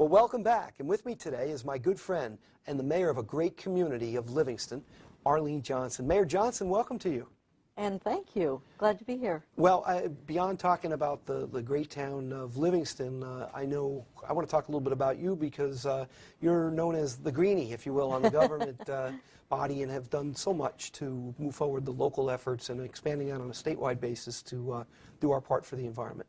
Well, welcome back. And with me today is my good friend and the mayor of a great community of Livingston, Arlene Johnson. Mayor Johnson, welcome to you. And thank you. Glad to be here. Well, beyond talking about the great town of Livingston, I want to talk a little bit about you because you're known as the greenie, if you will, on the government body and have done so much to move forward the local efforts and expanding that on a statewide basis to do our part for the environment.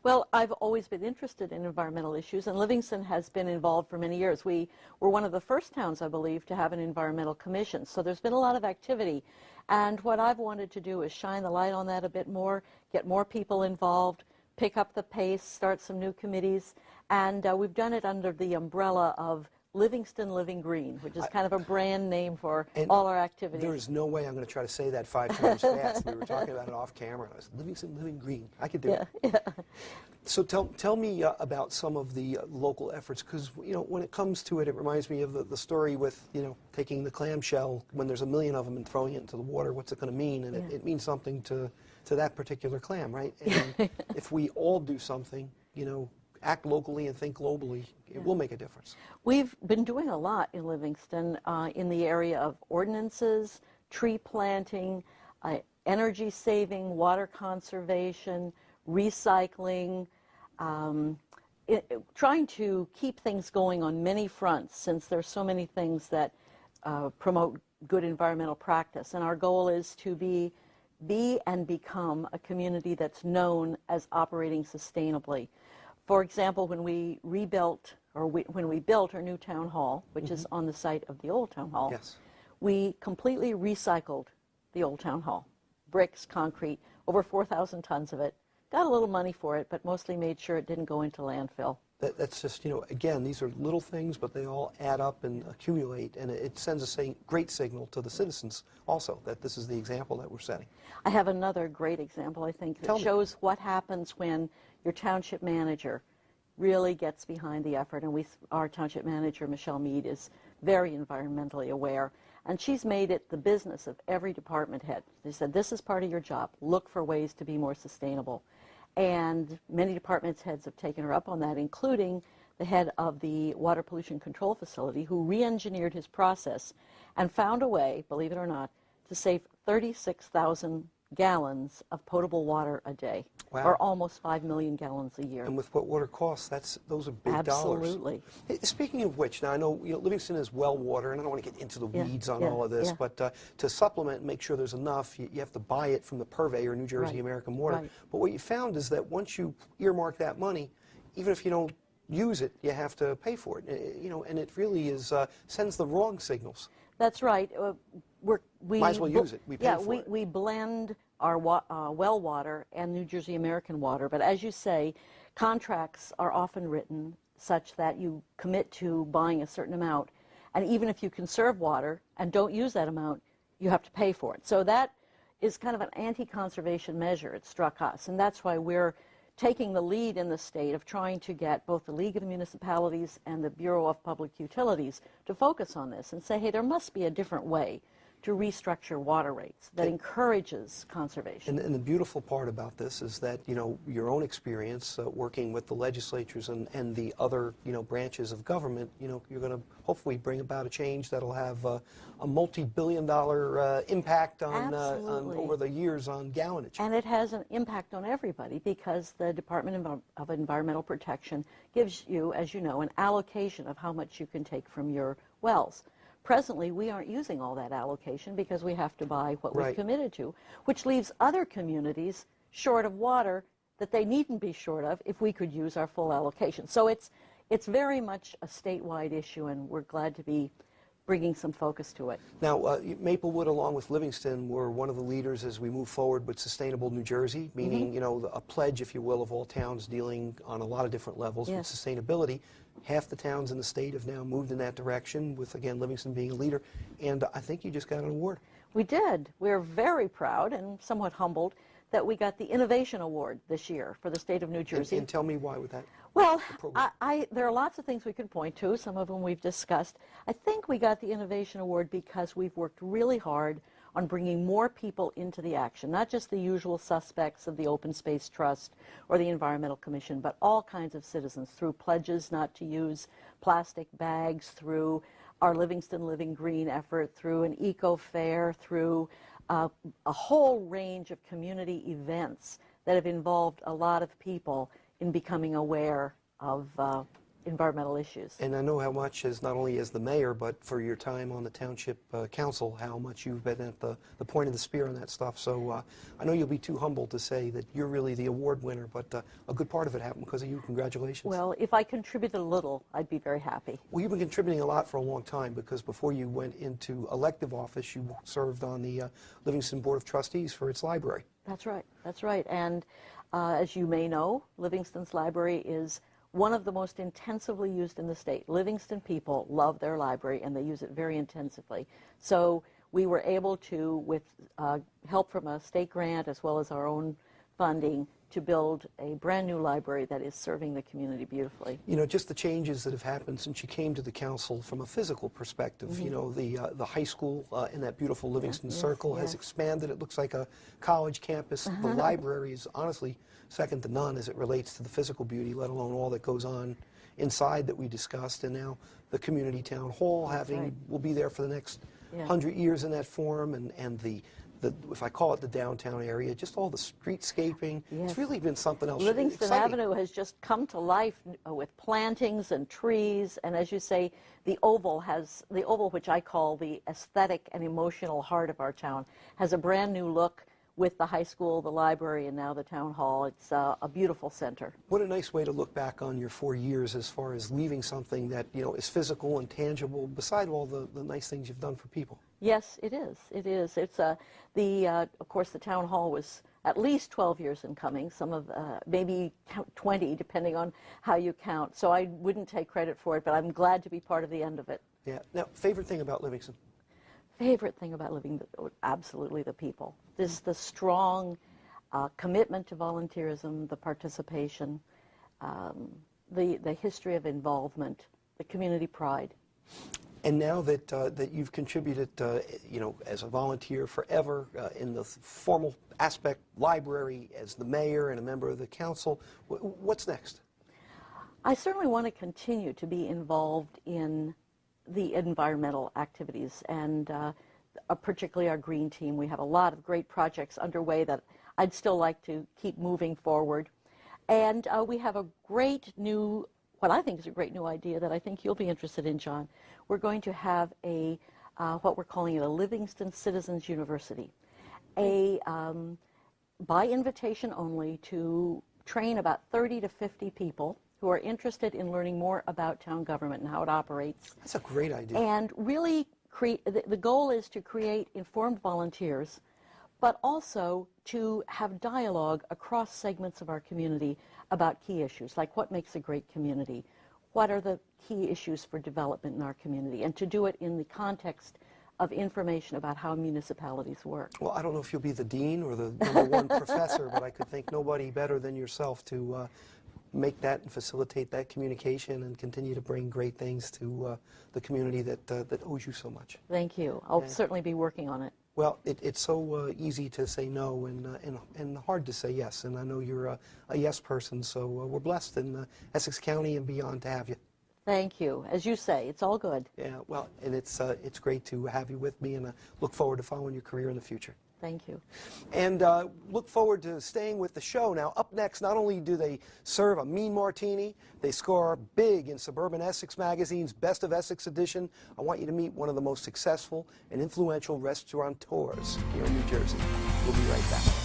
Well, I've always been interested in environmental issues, and Livingston has been involved for many years. We were one of the first towns, I believe, to have an environmental commission, so there's been a lot of activity. And what I've wanted to do is shine the light on that a bit more, get more people involved, pick up the pace, start some new committees, and we've done it under the umbrella of Livingston Living Green, which is kind of a brand name for all our activities. There is no way I'm going to try to say that 5 times fast. We were talking about it off camera. I was Livingston Living Green. I could do it. Yeah. So tell me about some of the local efforts, because when it comes to it, it reminds me of the story with taking the clamshell when there's a million of them and throwing it into the water. What's it going to mean? And it means something to that particular clam, right? And if we all do something, act locally and think globally, it will make a difference. We've been doing a lot in Livingston in the area of ordinances, tree planting, energy saving, water conservation, recycling, trying to keep things going on many fronts since there's so many things that promote good environmental practice. And our goal is to be and become a community that's known as operating sustainably. For example, when we rebuilt, or when we built our new town hall, which is on the site of the old town hall, we completely recycled the old town hall. Bricks, concrete, over 4,000 tons of it. Got a little money for it, but mostly made sure it didn't go into landfill. That's just, again, these are little things, but they all add up and accumulate, and it sends a great signal to the citizens also that this is the example that we're setting. I have another great example, I think, that shows what happens when your township manager really gets behind the effort, and our township manager, Michelle Mead, is very environmentally aware, and she's made it the business of every department head. They said, this is part of your job. Look for ways to be more sustainable. And many department heads have taken her up on that, including the head of the Water Pollution Control Facility, who re-engineered his process and found a way, believe it or not, to save 36,000 gallons of potable water a day, or almost 5 million gallons a year. And with what water costs, those are big dollars. Absolutely. Hey, speaking of which, now I know Livingston is well water, and I don't want to get into the weeds on all of this, but to supplement and make sure there's enough, you have to buy it from the purveyor, New Jersey American Water. But what you found is that once you earmark that money, even if you don't use it, you have to pay for it. And it really sends the wrong signals. That's right. We might as well use it. We pay for it. We blend our well water and New Jersey American water, but as you say, contracts are often written such that you commit to buying a certain amount, and even if you conserve water and don't use that amount, you have to pay for it. So that is kind of an anti-conservation measure, it struck us, and that's why we're taking the lead in the state of trying to get both the League of Municipalities and the Bureau of Public Utilities to focus on this and say, hey, there must be a different way to restructure water rates that encourages conservation. And the beautiful part about this is that, your own experience working with the legislatures and the other, branches of government, you're going to hopefully bring about a change that'll have a multi-billion-dollar impact on over the years on gallonage. And it has an impact on everybody because the Department of Environmental Protection gives you, as you know, an allocation of how much you can take from your wells. Presently, we aren't using all that allocation because we have to buy what we've committed to, which leaves other communities short of water that they needn't be short of if we could use our full allocation. So it's very much a statewide issue, and we're glad to be bringing some focus to it. Now, Maplewood, along with Livingston, were one of the leaders as we move forward with Sustainable New Jersey, meaning, a pledge, if you will, of all towns dealing on a lot of different levels with sustainability. Half the towns in the state have now moved in that direction, with, again, Livingston being a leader, and I think you just got an award. We did. We're very proud and somewhat humbled that we got the Innovation Award this year for the state of New Jersey. And tell me why with that. Well, there are lots of things we could point to, some of them we've discussed. I think we got the Innovation Award because we've worked really hard on bringing more people into the action, not just the usual suspects of the Open Space Trust or the Environmental Commission, but all kinds of citizens through pledges not to use plastic bags, through our Livingston Living Green effort, through an eco fair, through a whole range of community events that have involved a lot of people in becoming aware of environmental issues. And I know how much, as not only as the mayor, but for your time on the township council, how much you've been at the point of the spear on that stuff. So I know you'll be too humble to say that you're really the award winner, but a good part of it happened because of you. Congratulations. Well, if I contributed a little, I'd be very happy. Well, you've been contributing a lot for a long time, because before you went into elective office, you served on the Livingston Board of Trustees for its library. That's right. That's right. And as you may know, Livingston's library is one of the most intensively used in the state. Livingston people love their library, and they use it very intensively. So we were able to, with help from a state grant as well as our own funding, to build a brand new library that is serving the community beautifully. You know, just the changes that have happened since you came to the council from a physical perspective. Mm-hmm. You know, the high school in that beautiful Livingston Circle has expanded. It looks like a college campus. The library is honestly second to none as it relates to the physical beauty, let alone all that goes on inside that we discussed. And now the community town hall will be there for the next 100 years in that form, and the if I call it the downtown area, just all the streetscaping. Yes. It's really been something else. Livingston exciting. Avenue has just come to life with plantings and trees, and as you say, the Oval, which I call the aesthetic and emotional heart of our town, has a brand new look with the high school, the library, and now the town hall. It's a beautiful center. What a nice way to look back on your 4 years as far as leaving something that, you know, is physical and tangible, beside all the nice things you've done for people. Yes, it is. It is. It's of course, the town hall was at least 12 years in coming. Some of maybe 20, depending on how you count. So I wouldn't take credit for it, but I'm glad to be part of the end of it. Yeah. Now, favorite thing about Livingston? Favorite thing about absolutely the people. This the strong commitment to volunteerism, the participation, the history of involvement, the community pride. And now that that you've contributed, you know, as a volunteer forever in the formal aspect, library, as the mayor and a member of the council, what's next? I certainly want to continue to be involved in the environmental activities, and particularly our green team. We have a lot of great projects underway that I'd still like to keep moving forward. And we have a great new, what I think is a great new idea that I think you'll be interested in, John. We're going to have a, what we're calling it, a Livingston Citizens University, by invitation only, to train about 30 to 50 people who are interested in learning more about town government and how it operates. That's a great idea. And really, the goal is to create informed volunteers, but also to have dialogue across segments of our community about key issues, like what makes a great community, what are the key issues for development in our community, and to do it in the context of information about how municipalities work. Well, I don't know if you'll be the dean or the #1 professor, but I could think nobody better than yourself to make that and facilitate that communication and continue to bring great things to the community that owes you so much. Thank you. I'll certainly be working on it. Well, it's so easy to say no and hard to say yes, and I know you're a yes person, so we're blessed in Essex County and beyond to have you. Thank you. As you say, it's all good. Yeah, well, and it's great to have you with me, and I look forward to following your career in the future. Thank you. And look forward to staying with the show. Now, up next, not only do they serve a mean martini, they score big in Suburban Essex Magazine's Best of Essex edition. I want you to meet one of the most successful and influential restaurateurs here in New Jersey. We'll be right back.